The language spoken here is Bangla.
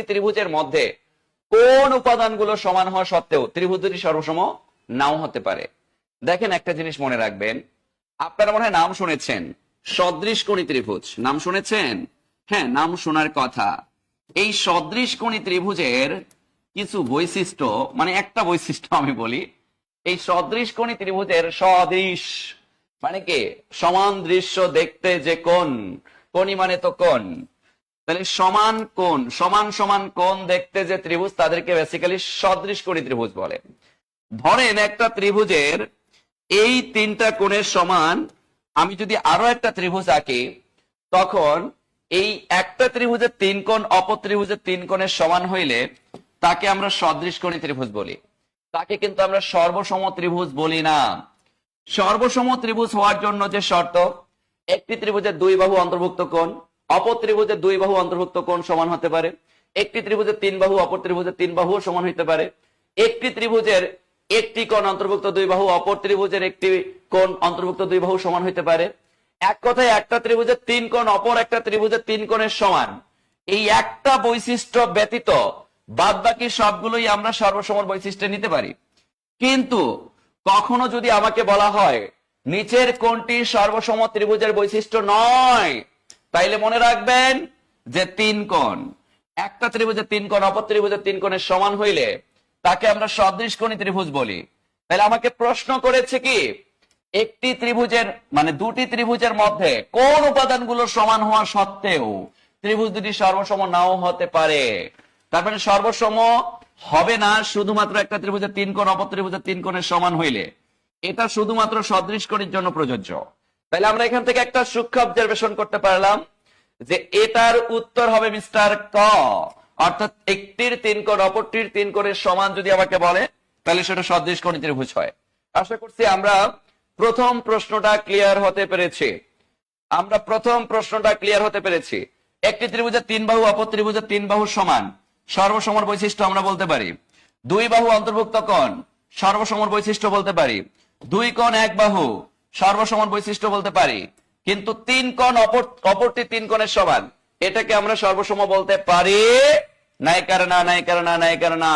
ত্রিভুজের মধ্যে কোন উপাদানগুলো সমান হওয়া সত্ত্বেও ত্রিভুজ দুটি সর্বসম নাও হতে পারে? দেখেন, একটা জিনিস মনে রাখবেন, আপনারা মনে হয় নাম শুনেছেন সদৃশকোণী ত্রিভুজ। নাম শুনেছেন? হ্যাঁ, নাম শোনার কথা। এই সদৃশকোণী ত্রিভুজের কিছু বৈশিষ্ট্য, মানে একটা বৈশিষ্ট্য আমি বলি, এই সদৃশকোণী ত্রিভুজের সদৃশ মানে কি? সমান দৃশ্য দেখতে যে কোণ, কোণী মানে তো কোণ, তাহলে সমান কোণ, সমান সমান কোণ দেখতে যে ত্রিভুজ তাদেরকে বেসিক্যালি সদৃশকোণী ত্রিভুজ বলে। ধরেন একটা ত্রিভুজের এই তিনটা কোণের সমান আমি যদি আরো একটা ত্রিভুজ আঁকি, তখন এই একটা ত্রিভুজের তিন কোণ অপর ত্রিভুজের তিন কোণের সমান হইলে তাকে আমরা সদৃশকোণী ত্রিভুজ বলি। তাকে কিন্তু আমরা সর্বসম ত্রিভুজ বলি না। সর্বসম ত্রিভুজ হওয়ার জন্য যে শর্ত, একটি ত্রিভুজের দুই বাহু অন্তর্ভুক্ত কোণ অপর ত্রিভুজের দুই বাহু অন্তর্ভুক্ত কোণ সমান হতে পারে। একটি ত্রিভুজের তিন বাহু অপর ত্রিভুজের তিন বাহু সমান হতে পারে। একটি ত্রিভুজের একটি কোণ অন্তর্ভুক্ত দুই বাহু অপর ত্রিভুজের একটি কোণ অন্তর্ভুক্ত দুই বাহু সমান হতে পারে। এক কথায় একটা ত্রিভুজের তিন কোণ অপর একটা ত্রিভুজের তিন কোণের সমান। এই একটা বৈশিষ্ট্য ব্যতীত বাদ বাকি সবগুলোই আমরা সর্বসম বৈশিষ্ট্যে নিতে পারি। কিন্তু কখনো যদি আমাকে বলা হয় নিচের কোণটি সর্বসম ত্রিভুজের বৈশিষ্ট্য নয়, তাইলে মনে রাখবেন যে তিন কোণ, একটা ত্রিভুজের তিন কোণ অপর ত্রিভুজের তিন কোণের সমান হইলে তাকে আমরা সদৃশকোণী ত্রিভুজ বলি। তাহলে আমাকে প্রশ্ন করেছে কি, একটি ত্রিভুজের মানে দুটি ত্রিভুজের মধ্যে কোন উপাদানগুলো সমান হওয়া সত্ত্বেও ত্রিভুজ দুটি সর্বসম নাও হতে পারে। তার মানে সর্বসম হবে না শুধুমাত্র একটা ত্রিভুজের তিন কোণ অপর ত্রিভুজের তিন কোণের সমান হইলে। এটা শুধুমাত্র সদৃশকোণীর জন্য প্রযোজ্য। তাহলে আমরা এখান থেকে একটা সূক্ষ্ম অবজারভেশন করতে পারলাম যে এটার উত্তর হবে মিস্টার ক। অর্থাৎ একটির তিন কোণ অপরটির তিন কোণের সমান যদি আমাকে বলে, তাহলে সেটা সদৃশকোণী ত্রিভুজ হয়। আশা করছি আমরা প্রথম প্রশ্নটা ক্লিয়ার হতে পেরেছি। একটি ত্রিভুজের তিন বাহু অপর ত্রিভুজের তিন বাহু সমান, সর্বসমর বৈশিষ্ট্য আমরা বলতে পারি। দুই বাহু অন্তর্ভুক্ত কোণ, সর্বসমর বৈশিষ্ট্য বলতে পারি। দুই কোণ এক বাহু, সর্বসমর বৈশিষ্ট্য বলতে পারি। কিন্তু তিন কোণ অপরটি তিন কোণের সমান, এটাকে আমরা সর্বসম বলতে পারি নাই? কারণ না।